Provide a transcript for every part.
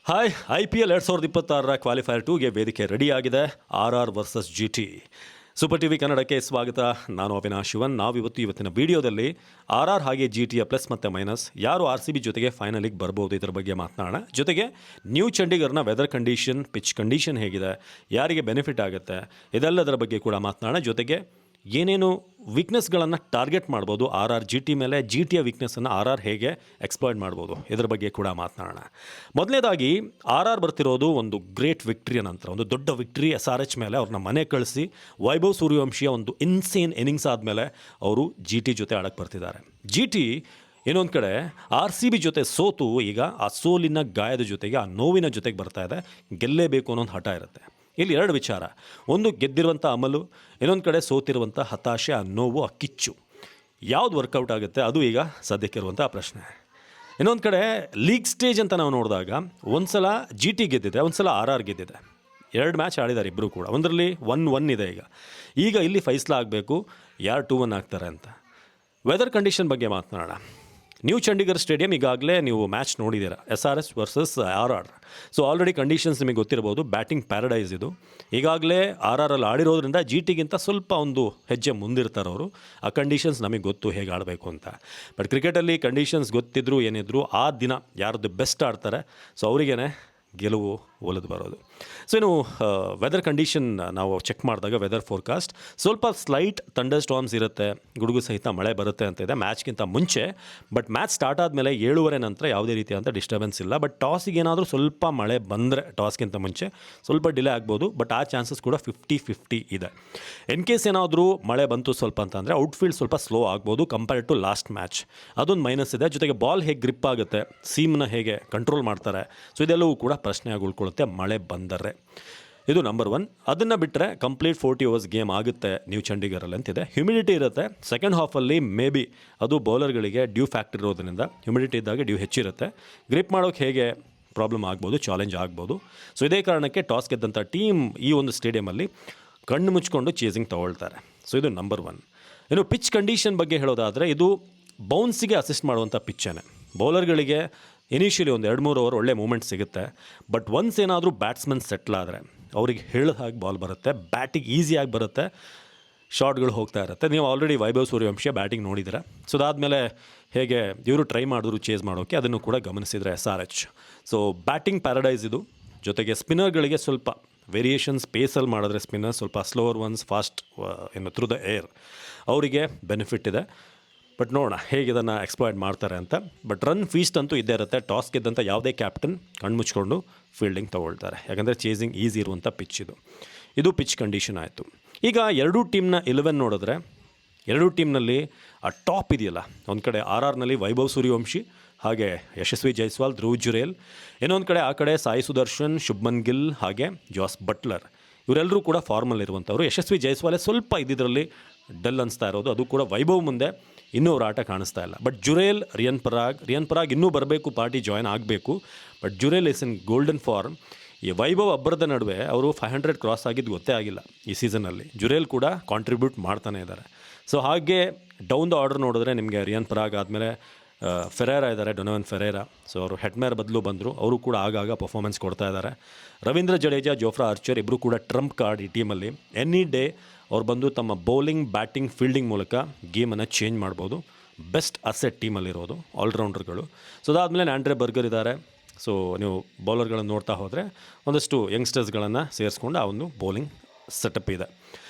Hi IPL 2026 qualifier 2ಗೆ ವೇದಿಕೆ ರೆಡಿಯಾಗಿದೆ. RR versus GT. Super TV ಕನ್ನಡಕ್ಕೆ ಸ್ವಾಗತ. ನಾನು ಅವಿನಾಶ್ ಶಿವನ್. ಇವತ್ತಿನ ವಿಡಿಯೋದಲ್ಲಿ RR ಹಾಗೆ GTಯ ಪ್ಲಸ್ ಮತ್ತು ಮೈನಸ್, ಯಾರು RCB ಜೊತೆಗೆ ಫೈನಲಿಗೆ ಬರ್ಬೋದು ಇದರ ಬಗ್ಗೆ ಮಾತನಾಡೋಣ. ಜೊತೆಗೆ ನ್ಯೂ ಚಂಡೀಗಢನ ವೆದರ್ ಕಂಡೀಷನ್, ಪಿಚ್ ಕಂಡೀಷನ್ ಹೇಗಿದೆ, ಯಾರಿಗೆ ಬೆನಿಫಿಟ್ ಆಗುತ್ತೆ, ಇದೆಲ್ಲದರ ಬಗ್ಗೆ ಕೂಡ ಮಾತನಾಡೋಣ. ಜೊತೆಗೆ ಏನೇನು ವೀಕ್ನೆಸ್ಗಳನ್ನು ಟಾರ್ಗೆಟ್ ಮಾಡ್ಬೋದು RR GT ಮೇಲೆ, GTಯ ವೀಕ್ನೆಸ್ಸನ್ನು RR ಹೇಗೆ ಎಕ್ಸ್ಪ್ಲಾಯ್ಟ್ ಮಾಡ್ಬೋದು ಇದ್ರ ಬಗ್ಗೆ ಕೂಡ ಮಾತನಾಡೋಣ. ಮೊದಲನೇದಾಗಿ RR ಬರ್ತಿರೋದು ಒಂದು ಗ್ರೇಟ್ ವಿಕ್ಟ್ರಿಯ ನಂತರ, ಒಂದು ದೊಡ್ಡ ವಿಕ್ಟ್ರಿ SRH ಮೇಲೆ. ಅವ್ರನ್ನ ಮನೆ ಕಳಿಸಿ ವೈಭವ್ ಸೂರ್ಯವಂಶಿಯ ಒಂದು ಇನ್ಸೇನ್ ಇನ್ನಿಂಗ್ಸ್ ಆದಮೇಲೆ ಅವರು GT ಜೊತೆ ಆಡಕ್ಕೆ ಬರ್ತಿದ್ದಾರೆ. GT ಇನ್ನೊಂದು ಕಡೆ RCB ಜೊತೆ ಸೋತು ಈಗ ಆ ಸೋಲಿನ ಗಾಯದ ಜೊತೆಗೆ, ಆ ನೋವಿನ ಜೊತೆಗೆ ಬರ್ತಾ ಇದೆ. ಗೆಲ್ಲೇಬೇಕು ಅನ್ನೋ ಒಂದು ಹಠ ಇರುತ್ತೆ. ಇಲ್ಲಿ ಎರಡು ವಿಚಾರ, ಒಂದು ಗೆದ್ದಿರುವಂಥ ಅಮಲು, ಇನ್ನೊಂದು ಕಡೆ ಸೋತಿರುವಂಥ ಹತಾಶೆ, ಆ ನೋವು, ಆ ಕಿಚ್ಚು. ಯಾವುದು ವರ್ಕೌಟ್ ಆಗುತ್ತೆ ಅದು ಈಗ ಸದ್ಯಕ್ಕಿರುವಂಥ ಪ್ರಶ್ನೆ. ಇನ್ನೊಂದು ಕಡೆ ಲೀಗ್ ಸ್ಟೇಜ್ ಅಂತ ನಾವು ನೋಡಿದಾಗ ಒಂದು ಸಲ GT ಗೆದ್ದಿದೆ, ಒಂದು ಸಲ RR ಗೆದ್ದಿದೆ. 2 ಮ್ಯಾಚ್ ಆಡಿದ್ದಾರೆ ಇಬ್ಬರು ಕೂಡ. ಒಂದರಲ್ಲಿ 1-1 ಇದೆ. ಈಗ ಇಲ್ಲಿ ಫೈಸ್ಲಾ ಆಗಬೇಕು ಯಾರು 2-1 ಆಗ್ತಾರೆ ಅಂತ. ವೆದರ್ ಕಂಡೀಷನ್ ಬಗ್ಗೆ ಮಾತನಾಡೋಣ. ನ್ಯೂ ಚಂಡೀಗಢ ಸ್ಟೇಡಿಯಂ ಈಗಾಗಲೇ ನೀವು ಮ್ಯಾಚ್ ನೋಡಿದ್ದೀರಾ, SRH versus RR. So already conditions ನಿಮಗೆ ಗೊತ್ತಿರ್ಬೋದು. ಬ್ಯಾಟಿಂಗ್ ಪ್ಯಾರಡೈಸ್ ಇದು. ಈಗಾಗಲೇ RR ಅಲ್ಲಿ ಆಡಿರೋದ್ರಿಂದ GTಗಿಂತ ಸ್ವಲ್ಪ ಒಂದು ಹೆಜ್ಜೆ ಮುಂದಿರ್ತಾರೆ ಅವರು. ಆ ಕಂಡೀಷನ್ಸ್ ನಮಗೆ ಗೊತ್ತು ಹೇಗೆ ಆಡಬೇಕು ಅಂತ. ಬಟ್ ಕ್ರಿಕೆಟಲ್ಲಿ ಕಂಡೀಷನ್ಸ್ ಗೊತ್ತಿದ್ರು ಏನಿದ್ರು ಆ ದಿನ ಯಾರ್ದು ಬೆಸ್ಟ್ ಆಡ್ತಾರೆ, ಸೊ ಅವರಿಗೇ ಗೆಲುವು ಒಲಿದು ಬರೋದು. ಸೊ ಇನ್ನು ವೆದರ್ ಕಂಡೀಷನ್ ನಾವು ಚೆಕ್ ಮಾಡಿದಾಗ ವೆದರ್ ಫೋರ್ಕಾಸ್ಟ್ ಸ್ವಲ್ಪ ಸ್ಲೈಟ್ ಥಂಡರ್ ಸ್ಟಾರ್ಮ್ಸ್ ಇರುತ್ತೆ, ಗುಡುಗು ಸಹಿತ ಮಳೆ ಬರುತ್ತೆ ಅಂತ ಇದೆ ಮ್ಯಾಚ್ಗಿಂತ ಮುಂಚೆ. ಬಟ್ ಮ್ಯಾಚ್ ಸ್ಟಾರ್ಟ್ ಆದಮೇಲೆ 7:30 ನಂತರ ಯಾವುದೇ ರೀತಿಯಾದಂಥ ಡಿಸ್ಟರ್ಬೆನ್ಸ್ ಇಲ್ಲ. ಬಟ್ ಟಾಸಿಗೆ ಏನಾದರೂ ಸ್ವಲ್ಪ ಮಳೆ ಬಂದರೆ ಟಾಸ್ಗಿಂತ ಮುಂಚೆ ಸ್ವಲ್ಪ ಡಿಲೇ ಆಗ್ಬೋದು. ಬಟ್ ಆ ಚಾನ್ಸಸ್ ಕೂಡ 50-50 ಇದೆ. ಇನ್ ಕೇಸ್ ಏನಾದರೂ ಮಳೆ ಬಂತು ಸ್ವಲ್ಪ ಅಂತಂದರೆ ಔಟ್ಫೀಲ್ಡ್ ಸ್ವಲ್ಪ ಸ್ಲೋ ಆಗ್ಬೋದು ಕಂಪೇರ್ಡ್ ಟು ಲಾಸ್ಟ್ ಮ್ಯಾಚ್. ಅದೊಂದು ಮೈನಸ್ ಇದೆ. ಜೊತೆಗೆ ಬಾಲ್ ಹೇಗೆ ಗ್ರಿಪ್ ಆಗುತ್ತೆ, ಸೀಮ್ನ ಹೇಗೆ ಕಂಟ್ರೋಲ್ ಮಾಡ್ತಾರೆ, ಸೊ ಇದೆಲ್ಲವೂ ಕೂಡ ಪ್ರಶ್ನೆಯಾಗಿ ಉಳ್ಕೊಳ್ಳುತ್ತೆ ಮಳೆ ಬಂದರೆ. ಇದು ನಂಬರ್ 1. ಅದನ್ನು ಬಿಟ್ಟರೆ ಕಂಪ್ಲೀಟ್ 40 ಓವರ್ಸ್ ಗೇಮ್ ಆಗುತ್ತೆ ನ್ಯೂ ಚಂಡೀಗಢಲ್ಲಿ ಅಂತಿದೆ. ಹ್ಯುಮಿಡಿಟಿ ಇರುತ್ತೆ ಸೆಕೆಂಡ್ ಹಾಫಲ್ಲಿ. ಮೇ ಬಿ ಅದು ಬೌಲರ್ಗಳಿಗೆ ಡ್ಯೂ ಫ್ಯಾಕ್ಟರ್ ಇರೋದ್ರಿಂದ ಹ್ಯುಮಿಡಿಟಿ ಇದ್ದಾಗ ಡ್ಯೂ ಹೆಚ್ಚಿರುತ್ತೆ. ಗ್ರಿಪ್ ಮಾಡೋಕ್ಕೆ ಹೇಗೆ ಪ್ರಾಬ್ಲಮ್ ಆಗ್ಬೋದು, ಚಾಲೆಂಜ್ ಆಗ್ಬೋದು. ಸೊ ಇದೇ ಕಾರಣಕ್ಕೆ ಟಾಸ್ ಗೆದ್ದಂಥ ಟೀಮ್ ಈ ಒಂದು ಸ್ಟೇಡಿಯಮಲ್ಲಿ ಕಣ್ಣು ಮುಚ್ಕೊಂಡು ಚೇಸಿಂಗ್ ತೊಗೊಳ್ತಾರೆ. ಸೊ ಇದು ನಂಬರ್ 1. ಇನ್ನು ಪಿಚ್ ಕಂಡೀಷನ್ ಬಗ್ಗೆ ಹೇಳೋದಾದರೆ ಇದು ಬೌನ್ಸಿಗೆ ಅಸಿಸ್ಟ್ ಮಾಡುವಂಥ ಪಿಚ್ಚೇನೆ. ಬೌಲರ್ಗಳಿಗೆ ಇನಿಷಿಯಲಿ ಒಂದು 2-3 ಓವರ್ ಒಳ್ಳೆ ಮೂಮೆಂಟ್ ಸಿಗುತ್ತೆ. ಬಟ್ ಒನ್ಸ್ ಏನಾದರೂ ಬ್ಯಾಟ್ಸ್ಮನ್ ಸೆಟ್ಲ್ ಆದರೆ ಅವ್ರಿಗೆ ಹೇಳಿದ ಹಾಗೆ ಬಾಲ್ ಬರುತ್ತೆ, ಬ್ಯಾಟಿಂಗ್ ಈಸಿಯಾಗಿ ಬರುತ್ತೆ, ಶಾಟ್ಗಳು ಹೋಗ್ತಾ ಇರುತ್ತೆ. ನೀವು ಆಲ್ರೆಡಿ ವೈಭವ್ ಸೂರ್ಯವಂಶಿಯ ಬ್ಯಾಟಿಂಗ್ ನೋಡಿದರೆ. ಸೊ ಅದಾದಮೇಲೆ ಹೇಗೆ ಇವರು ಟ್ರೈ ಮಾಡಿದ್ರು ಚೇಸ್ ಮಾಡೋಕ್ಕೆ, ಅದನ್ನು ಕೂಡ ಗಮನಿಸಿದರೆ SRH. ಸೊ ಬ್ಯಾಟಿಂಗ್ ಪ್ಯಾರಡೈಸ್ ಇದು. ಜೊತೆಗೆ ಸ್ಪಿನ್ನರ್ಗಳಿಗೆ ಸ್ವಲ್ಪ ವೇರಿಯೇಷನ್ ಸ್ಪೇಸಲ್ಲಿ ಮಾಡಿದ್ರೆ ಸ್ಪಿನ್ನರ್ ಸ್ವಲ್ಪ slower once, fast through the air ಅವರಿಗೆ ಬೆನಿಫಿಟ್ ಇದೆ. ಬಟ್ ನೋಡೋಣ ಹೇಗೆ ಇದನ್ನು ಎಕ್ಸ್ಪ್ಲಾಯ್ಟ್ ಮಾಡ್ತಾರೆ ಅಂತ. ಬಟ್ ರನ್ ಫೀಸ್ಟ್ ಅಂತೂ ಇದ್ದೇ ಇರುತ್ತೆ. ಟಾಸ್ ಗೆದ್ದಂಥ ಯಾವುದೇ ಕ್ಯಾಪ್ಟನ್ ಕಣ್ಮುಚ್ಕೊಂಡು ಫೀಲ್ಡಿಂಗ್ ತೊಗೊಳ್ತಾರೆ, ಯಾಕಂದರೆ ಚೇಸಿಂಗ್ ಈಸಿ ಇರುವಂಥ ಪಿಚ್ ಇದು. ಇದು ಪಿಚ್ ಕಂಡೀಷನ್ ಆಯಿತು. ಈಗ ಎರಡೂ ಟೀಮ್ನ 11 ನೋಡಿದ್ರೆ, ಎರಡೂ ಟೀಮ್ನಲ್ಲಿ ಆ ಟಾಪ್ ಇದೆಯಲ್ಲ, ಒಂದು ಕಡೆ RRನಲ್ಲಿ ವೈಭವ್ ಸೂರ್ಯವಂಶಿ ಹಾಗೆ ಯಶಸ್ವಿ ಜೈಸ್ವಾಲ್, ಧ್ರುವ್ ಜುರೇಲ್. ಇನ್ನೊಂದು ಕಡೆ ಆ ಕಡೆ ಸಾಯಿ ಸುದರ್ಶನ್, ಶುಭ್ಮನ್ ಗಿಲ್ ಹಾಗೆ ಜಾಸ್ ಬಟ್ಲರ್. ಇವರೆಲ್ಲರೂ ಕೂಡ ಫಾರ್ಮಲ್ಲಿರುವಂಥವ್ರು. ಯಶಸ್ವಿ ಜೈಸ್ವಾಲೇ ಸ್ವಲ್ಪ ಇದರಲ್ಲಿ ಡಲ್ ಅನಿಸ್ತಾ ಇರೋದು. ಅದು ಕೂಡ ವೈಭವ್ ಮುಂದೆ ಇನ್ನೂ ಅವ್ರ ಆಟ ಕಾಣಿಸ್ತಾ ಇಲ್ಲ. ಬಟ್ ಜುರೇಲ್, ರಿಯನ್ ಪರಾಗ್ ಇನ್ನೂ ಬರಬೇಕು, ಪಾರ್ಟಿ ಜಾಯ್ನ್ ಆಗಬೇಕು. But Jurel is in golden form. ಈ ವೈಭವ್ ಅಬ್ಬರದ ನಡುವೆ ಅವರು 500 ಕ್ರಾಸ್ ಆಗಿದ್ದು ಗೊತ್ತೇ ಆಗಿಲ್ಲ ಈ ಸೀಸನಲ್ಲಿ. ಜುರೇಲ್ ಕೂಡ ಕಾಂಟ್ರಿಬ್ಯೂಟ್ ಮಾಡ್ತಾನೆ ಇದ್ದಾರೆ. ಸೊ ಹಾಗೆ ಡೌನ್ ದ ಆರ್ಡರ್ ನೋಡಿದ್ರೆ ನಿಮಗೆ ರಿಯನ್ ಪರಾಗ್ ಆದಮೇಲೆ ಫೆರೇರಾ ಇದ್ದಾರೆ, ಡೊನೋವನ್ ಫೆರೇರಾ. ಸೊ ಅವರು ಹೆಟ್ಮೇರ್ ಬದಲು ಬಂದರು, ಅವರು ಕೂಡ ಆಗಾಗ ಪರ್ಫಾರ್ಮೆನ್ಸ್ ಕೊಡ್ತಾ ಇದ್ದಾರೆ. ರವೀಂದ್ರ ಜಡೇಜಾ, ಜೋಫ್ರಾ ಆರ್ಚರ್ ಇಬ್ಬರು ಕೂಡ ಟ್ರಂಪ್ ಕಾರ್ಡ್ ಈ ಟೀಮಲ್ಲಿ. ಎನಿ ಡೇ ಅವ್ರು ಬಂದು ತಮ್ಮ ಬೌಲಿಂಗ್, ಬ್ಯಾಟಿಂಗ್, ಫೀಲ್ಡಿಂಗ್ ಮೂಲಕ ಗೇಮನ್ನು ಚೇಂಜ್ ಮಾಡ್ಬೋದು. ಬೆಸ್ಟ್ ಅಸೆಟ್ ಟೀಮಲ್ಲಿರೋದು ಆಲ್ರೌಂಡರ್ಗಳು. ಸೊ ಅದಾದಮೇಲೆ ಆಂಡ್ರೆ ಬರ್ಗರ್ ಇದ್ದಾರೆ. ಸೊ ನೀವು ಬೌಲರ್ಗಳನ್ನು ನೋಡ್ತಾ ಹೋದರೆ ಒಂದಷ್ಟು ಯಂಗ್ಸ್ಟರ್ಸ್ಗಳನ್ನು ಸೇರಿಸ್ಕೊಂಡು ಆ ಒಂದು ಬೌಲಿಂಗ್ ಸೆಟಪ್ ಇದೆ.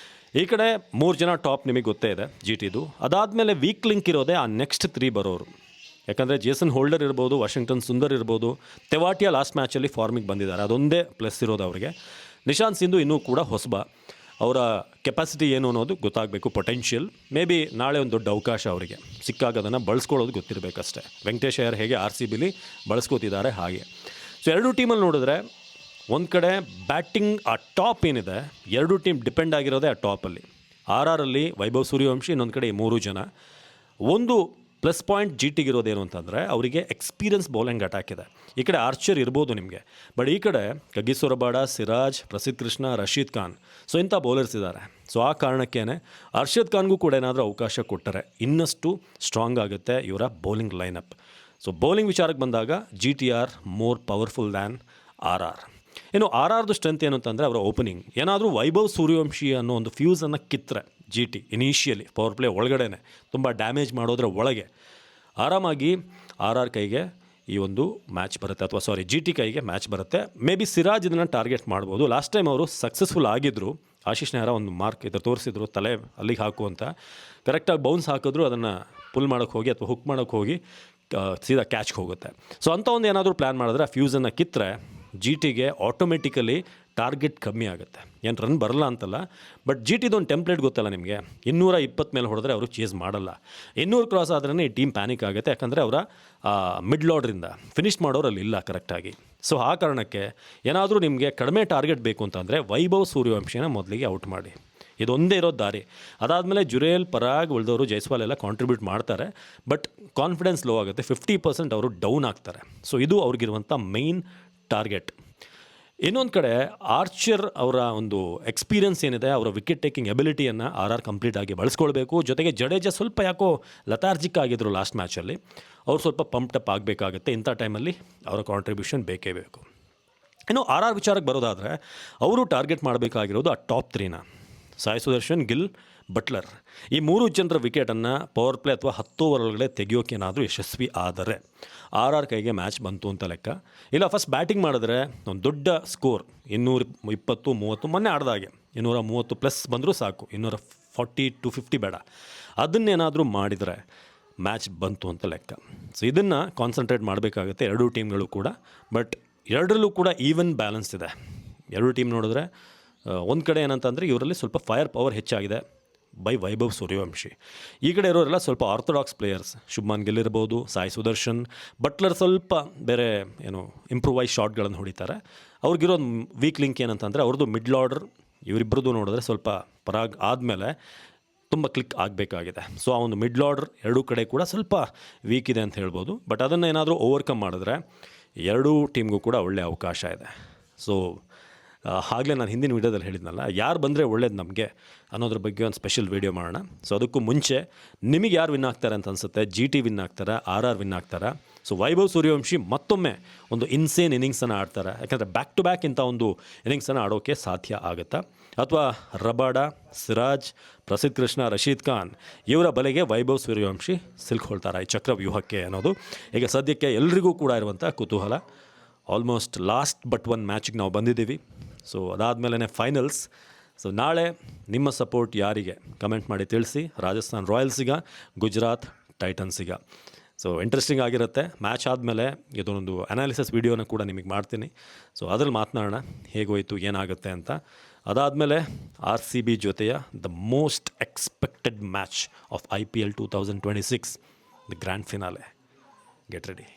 ಈ ಕಡೆ 3 ಜನ ಟಾಪ್ ನಿಮಗೆ ಗೊತ್ತೇ ಇದೆ GTದು. ಅದಾದಮೇಲೆ ವೀಕ್ ಲಿಂಕ್ ಇರೋದೇ ಆ ನೆಕ್ಸ್ಟ್ 3 ಬರೋರು. ಯಾಕಂದರೆ ಜೇಸನ್ ಹೋಲ್ಡರ್ ಇರ್ಬೋದು, ವಾಷಿಂಗ್ಟನ್ ಸುಂದರ್ ಇರ್ಬೋದು, ತೆವಾಟಿಯಾ ಲಾಸ್ಟ್ ಮ್ಯಾಚಲ್ಲಿ ಫಾರ್ಮಿಗೆ ಬಂದಿದ್ದಾರೆ, ಅದೊಂದೇ ಪ್ಲಸ್ ಇರೋದು ಅವರಿಗೆ. ನಿಶಾಂತ್ ಸಿಂಧು ಇನ್ನೂ ಕೂಡ ಹೊಸಬ. ಅವರ ಕೆಪಾಸಿಟಿ ಏನು ಅನ್ನೋದು ಗೊತ್ತಾಗಬೇಕು, ಪೊಟೆನ್ಷಿಯಲ್. ಮೇ ಬಿ ನಾಳೆ ಒಂದು ದೊಡ್ಡ ಅವಕಾಶ ಅವರಿಗೆ ಸಿಕ್ಕಾಗ ಅದನ್ನು ಬಳಸ್ಕೊಳ್ಳೋದು ಗೊತ್ತಿರಬೇಕಷ್ಟೇ. ವೆಂಕಟೇಶ್ ಅಯ್ಯರ್ ಹೇಗೆ RCBಲಿ ಬಳಸ್ಕೋತಿದ್ದಾರೆ ಹಾಗೆ. ಸೊ ಎರಡೂ ಟೀಮಲ್ಲಿ ನೋಡಿದ್ರೆ ಒಂದು ಕಡೆ ಬ್ಯಾಟಿಂಗ್ ಆ ಟಾಪ್ ಏನಿದೆ, ಎರಡೂ ಟೀಮ್ ಡಿಪೆಂಡ್ ಆಗಿರೋದೇ ಆ ಟಾಪಲ್ಲಿ. RRಲ್ಲಿ ವೈಭವ್ ಸೂರ್ಯವಂಶಿ, ಇನ್ನೊಂದು ಕಡೆ 3 ಜನ. ಒಂದು ಪ್ಲಸ್ ಪಾಯಿಂಟ್ GTಗಿರೋದೇನು ಅಂತಂದರೆ ಅವರಿಗೆ ಎಕ್ಸ್ಪೀರಿಯನ್ಸ್ ಬೌಲಿಂಗ್ ಅಟ್ಯಾಕ್ ಇದೆ. ಈ ಕಡೆ ಆರ್ಚರ್ ಇರ್ಬೋದು ನಿಮಗೆ, ಬಟ್ ಈ ಕಡೆ ಕಗಿಸೋ ರಬಾಡ, ಸಿರಾಜ್, ಪ್ರಸಿದ್ಧ ಕೃಷ್ಣ, ರಶೀದ್ ಖಾನ್, ಸೊ ಇಂಥ ಬೌಲರ್ಸ್ ಇದ್ದಾರೆ. ಸೊ ಆ ಕಾರಣಕ್ಕೇ ಅರ್ಷದ್ ಖಾನ್ಗೂ ಕೂಡ ಏನಾದರೂ ಅವಕಾಶ ಕೊಟ್ಟರೆ ಇನ್ನಷ್ಟು ಸ್ಟ್ರಾಂಗ್ ಆಗುತ್ತೆ ಇವರ ಬೌಲಿಂಗ್ ಲೈನಪ್. ಸೊ ಬೌಲಿಂಗ್ ವಿಚಾರಕ್ಕೆ ಬಂದಾಗ GT are more powerful than RR. ಇನ್ನು RRದು ಸ್ಟ್ರೆಂತ್ ಏನು ಅಂತಂದರೆ ಅವರ ಓಪನಿಂಗ್ ಏನಾದರೂ ವೈಭವ್ ಸೂರ್ಯವಂಶಿ ಅನ್ನೋ ಒಂದು ಫ್ಯೂಸನ್ನು ಕಿತ್ತರೆ GT ಇನಿಷಿಯಲಿ ಪವರ್ ಪ್ಲೇ ಒಳಗಡೆನೆ ತುಂಬ ಡ್ಯಾಮೇಜ್ ಮಾಡೋದ್ರ ಒಳಗೆ ಆರಾಮಾಗಿ RR ಕೈಗೆ ಈ ಒಂದು ಮ್ಯಾಚ್ ಬರುತ್ತೆ, ಅಥವಾ GT ಕೈಗೆ ಮ್ಯಾಚ್ ಬರುತ್ತೆ. ಮೇ ಬಿ ಸಿರಾಜ್ ಇದನ್ನು ಟಾರ್ಗೆಟ್ ಮಾಡ್ಬೋದು. ಲಾಸ್ಟ್ ಟೈಮ್ ಅವರು ಸಕ್ಸಸ್ಫುಲ್ ಆಗಿದ್ದರು. ಆಶೀಶ್ ನೆಹ್ರಾ ಒಂದು ಮಾರ್ಕ್ ಇದ್ರ ತೋರಿಸಿದ್ರು, ತಲೆ ಅಲ್ಲಿಗೆ ಹಾಕು ಅಂತ. ಕರೆಕ್ಟಾಗಿ ಬೌನ್ಸ್ ಹಾಕಿದ್ರು, ಅದನ್ನು ಪುಲ್ ಮಾಡೋಕ್ಕೆ ಹೋಗಿ ಅಥವಾ ಹುಕ್ ಮಾಡೋಕ್ಕೆ ಹೋಗಿ ಸೀದಾ ಕ್ಯಾಚ್ಗೆ ಹೋಗುತ್ತೆ. ಸೊ ಅಂಥ ಒಂದು ಏನಾದರೂ ಪ್ಲ್ಯಾನ್ ಮಾಡಿದ್ರೆ ಆ ಫ್ಯೂಸನ್ನು ಕಿತ್ತರೆ GTಗೆ ಆಟೋಮೆಟಿಕಲಿ ಟಾರ್ಗೆಟ್ ಕಮ್ಮಿ ಆಗುತ್ತೆ. ಏನು ರನ್ ಬರಲ್ಲ ಅಂತಲ್ಲ, ಬಟ್ GTದು ಒಂದು ಟೆಂಪ್ಲೇಟ್ ಗೊತ್ತಲ್ಲ ನಿಮಗೆ, 220 ಮೇಲೆ ಹೊಡೆದ್ರೆ ಅವರು ಚೇಸ್ ಮಾಡಲ್ಲ. 200 ಕ್ರಾಸ್ ಆದ್ರೇ ಈ ಟೀಮ್ ಪ್ಯಾನಿಕ್ ಆಗುತ್ತೆ, ಯಾಕಂದರೆ ಅವರ ಮಿಡ್ಲ್ ಆರ್ಡ್ರಿಂದ ಫಿನಿಷ್ ಮಾಡೋರು ಅಲ್ಲಿ ಇಲ್ಲ ಕರೆಕ್ಟಾಗಿ. ಸೊ ಆ ಕಾರಣಕ್ಕೆ ಏನಾದರೂ ನಿಮಗೆ ಕಡಿಮೆ ಟಾರ್ಗೆಟ್ ಬೇಕು ಅಂತಂದರೆ ವೈಭವ್ ಸೂರ್ಯವಂಶಿನ ಮೊದಲಿಗೆ ಔಟ್ ಮಾಡಿ. ಇದೊಂದೇ ಇರೋದು ದಾರಿ. ಅದಾದಮೇಲೆ ಜುರೇಲ್, ಪರಾಗ್, ಉಳಿದವರು ಜೈಸ್ವಾಲ್ ಎಲ್ಲ ಕಾಂಟ್ರಿಬ್ಯೂಟ್ ಮಾಡ್ತಾರೆ, ಬಟ್ ಕಾನ್ಫಿಡೆನ್ಸ್ ಲೋ ಆಗುತ್ತೆ. 50% ಅವರು ಡೌನ್ ಆಗ್ತಾರೆ. ಸೊ ಇದು ಅವ್ರಿಗಿರುವಂಥ ಮೈನ್ ಟಾರ್ಗೆಟ್. ಇನ್ನೊಂದು ಕಡೆ ಆರ್ಚರ್ ಅವರ ಒಂದು ಎಕ್ಸ್ಪೀರಿಯನ್ಸ್ ಏನಿದೆ, ಅವರ ವಿಕೆಟ್ ಟೇಕಿಂಗ್ ಎಬಿಲಿಟಿಯನ್ನು RR ಕಂಪ್ಲೀಟಾಗಿ ಬಳಸ್ಕೊಳ್ಬೇಕು. ಜೊತೆಗೆ ಜಡೇಜಾ ಸ್ವಲ್ಪ ಯಾಕೋ ಲತಾರ್ಜಿಕ್ ಆಗಿದ್ರು ಲಾಸ್ಟ್ ಮ್ಯಾಚಲ್ಲಿ, ಅವ್ರು ಸ್ವಲ್ಪ ಪಂಪ್ಟಪ್ ಆಗಬೇಕಾಗುತ್ತೆ. ಇಂಥ ಟೈಮಲ್ಲಿ ಅವರ ಕಾಂಟ್ರಿಬ್ಯೂಷನ್ ಬೇಕೇ ಬೇಕು. ಇನ್ನು RR ವಿಚಾರಕ್ಕೆ ಬರೋದಾದರೆ ಅವರು ಟಾರ್ಗೆಟ್ ಮಾಡಬೇಕಾಗಿರೋದು ಆ ಟಾಪ್ 3ನ ಸಾಯಿ ಸುದರ್ಶನ್, ಗಿಲ್, ಬಟ್ಲರ್. ಈ 3 ಜನರ ವಿಕೆಟನ್ನು ಪವರ್ ಪ್ಲೇ ಅಥವಾ 10 ಓವರ್ ಒಳಗಡೆ ತೆಗೆಯೋಕ್ಕೇನಾದರೂ ಯಶಸ್ವಿ ಆದರೆ RR ಕೈಗೆ ಮ್ಯಾಚ್ ಬಂತು ಅಂತ ಲೆಕ್ಕ. ಇಲ್ಲ ಫಸ್ಟ್ ಬ್ಯಾಟಿಂಗ್ ಮಾಡಿದ್ರೆ ಒಂದು ದೊಡ್ಡ ಸ್ಕೋರ್ 220-30, ಮೊನ್ನೆ ಆಡ್ದಾಗೆ 230 ಪ್ಲಸ್ ಬಂದರೂ ಸಾಕು, 240-50 ಬೇಡ. ಅದನ್ನೇನಾದರೂ ಮಾಡಿದರೆ ಮ್ಯಾಚ್ ಬಂತು ಅಂತ ಲೆಕ್ಕ. ಸೊ ಇದನ್ನು ಕಾನ್ಸಂಟ್ರೇಟ್ ಮಾಡಬೇಕಾಗುತ್ತೆ ಎರಡೂ ಟೀಮ್ಗಳು ಕೂಡ. ಬಟ್ ಎರಡರಲ್ಲೂ ಕೂಡ ಈವನ್ ಬ್ಯಾಲೆನ್ಸ್ ಇದೆ. ಎರಡೂ ಟೀಮ್ ನೋಡಿದ್ರೆ ಒಂದು ಕಡೆ ಏನಂತಂದರೆ ಇವರಲ್ಲಿ ಸ್ವಲ್ಪ ಫೈರ್ ಪವರ್ ಹೆಚ್ಚಾಗಿದೆ ಬೈ ವೈಭವ್ ಸೂರ್ಯವಂಶಿ. ಈ ಕಡೆ ಇರೋರೆಲ್ಲ ಸ್ವಲ್ಪ ಆರ್ಥೋಡಾಕ್ಸ್ ಪ್ಲೇಯರ್ಸ್, ಶುಭ್ಮನ್ ಗಿಲ್ ಇರ್ಬೋದು, ಸಾಯಿ ಸುದರ್ಶನ್, ಬಟ್ಲರ್ ಸ್ವಲ್ಪ ಬೇರೆ ಏನು ಇಂಪ್ರೂವೈಸ್ ಶಾಟ್ಗಳನ್ನು ಹೊಡಿತಾರೆ. ಅವ್ರಿಗಿರೋ ವೀಕ್ ಲಿಂಕ್ ಏನಂತಂದರೆ ಅವ್ರದ್ದು ಮಿಡ್ಲ್ ಆರ್ಡರ್. ಇವರಿಬ್ಬರದ್ದು ನೋಡಿದ್ರೆ ಸ್ವಲ್ಪ ಪರಾಗ್ ಆದಮೇಲೆ ತುಂಬ ಕ್ಲಿಕ್ ಆಗಬೇಕಾಗಿದೆ. ಸೊ ಆ ಒಂದು ಮಿಡ್ಲ್ ಆರ್ಡರ್ ಎರಡೂ ಕಡೆ ಕೂಡ ಸ್ವಲ್ಪ ವೀಕ್ ಇದೆ ಅಂತ ಹೇಳ್ಬೋದು. ಬಟ್ ಅದನ್ನು ಏನಾದರೂ ಓವರ್ಕಮ್ ಮಾಡಿದ್ರೆ ಎರಡೂ ಟೀಮ್ಗೂ ಕೂಡ ಒಳ್ಳೆಯ ಅವಕಾಶ ಇದೆ. ಸೊ ಆಗಲೇ ನಾನು ಹಿಂದಿನ ವೀಡಿಯೋದಲ್ಲಿ ಹೇಳಿದ್ನಲ್ಲ, ಯಾರು ಬಂದರೆ ಒಳ್ಳೇದು ನಮಗೆ ಅನ್ನೋದ್ರ ಬಗ್ಗೆ ಒಂದು ಸ್ಪೆಷಲ್ ವೀಡಿಯೋ ಮಾಡೋಣ. ಸೊ ಅದಕ್ಕೂ ಮುಂಚೆ ನಿಮಗೆ ಯಾರು ವಿನ್ ಆಗ್ತಾರೆ ಅಂತ ಅನಿಸುತ್ತೆ? GT ವಿನ್ ಆಗ್ತಾರಾ, RR ವಿನ್ ಆಗ್ತಾರಾ? ಸೊ ವೈಭವ್ ಸೂರ್ಯವಂಶಿ ಮತ್ತೊಮ್ಮೆ ಒಂದು ಇನ್ಸೇನ್ ಇನ್ನಿಂಗ್ಸನ್ನು ಆಡ್ತಾರೆ, ಯಾಕಂದರೆ ಬ್ಯಾಕ್ ಟು ಬ್ಯಾಕ್ ಇಂಥ ಒಂದು ಇನ್ನಿಂಗ್ಸನ್ನು ಆಡೋಕ್ಕೆ ಸಾಧ್ಯ ಆಗುತ್ತಾ? ಅಥವಾ ರಬಾಡ, ಸಿರಾಜ್, ಪ್ರಸಿದ್ಧ ಕೃಷ್ಣ, ರಶೀದ್ ಖಾನ್ ಇವರ ಬಲೆಗೆ ವೈಭವ್ ಸೂರ್ಯವಂಶಿ ಸಿಲ್ಕೊಳ್ತಾರೆ ಈ ಚಕ್ರವ್ಯೂಹಕ್ಕೆ ಅನ್ನೋದು ಈಗ ಸದ್ಯಕ್ಕೆ ಎಲ್ರಿಗೂ ಕೂಡ ಇರುವಂಥ ಕುತೂಹಲ. ಆಲ್ಮೋಸ್ಟ್ ಲಾಸ್ಟ್ ಬಟ್ ಒನ್ ಮ್ಯಾಚಿಗೆ ನಾವು ಬಂದಿದ್ದೀವಿ. ಸೊ ಅದಾದಮೇಲೆ ಫೈನಲ್ಸ್. ಸೊ ನಾಳೆ ನಿಮ್ಮ ಸಪೋರ್ಟ್ ಯಾರಿಗೆ ಕಮೆಂಟ್ ಮಾಡಿ ತಿಳಿಸಿ. ರಾಜಸ್ಥಾನ್ ರಾಯಲ್ಸಿಗ, ಗುಜರಾತ್ ಟೈಟನ್ಸಿಗ. ಸೊ ಇಂಟ್ರೆಸ್ಟಿಂಗ್ ಆಗಿರುತ್ತೆ. ಮ್ಯಾಚ್ ಆದಮೇಲೆ ಇದೊಂದು ಅನಾಲಿಸಿಸ್ ವೀಡಿಯೋನ ಕೂಡ ನಿಮಗೆ ಮಾಡ್ತೀನಿ. ಸೊ ಅದ್ರಲ್ಲಿ ಮಾತನಾಡೋಣ ಹೇಗೋಯ್ತು, ಏನಾಗುತ್ತೆ ಅಂತ. ಅದಾದಮೇಲೆ RCB ಜೊತೆಯ the most expected match of IPL 2026, the grand finale. Get ready.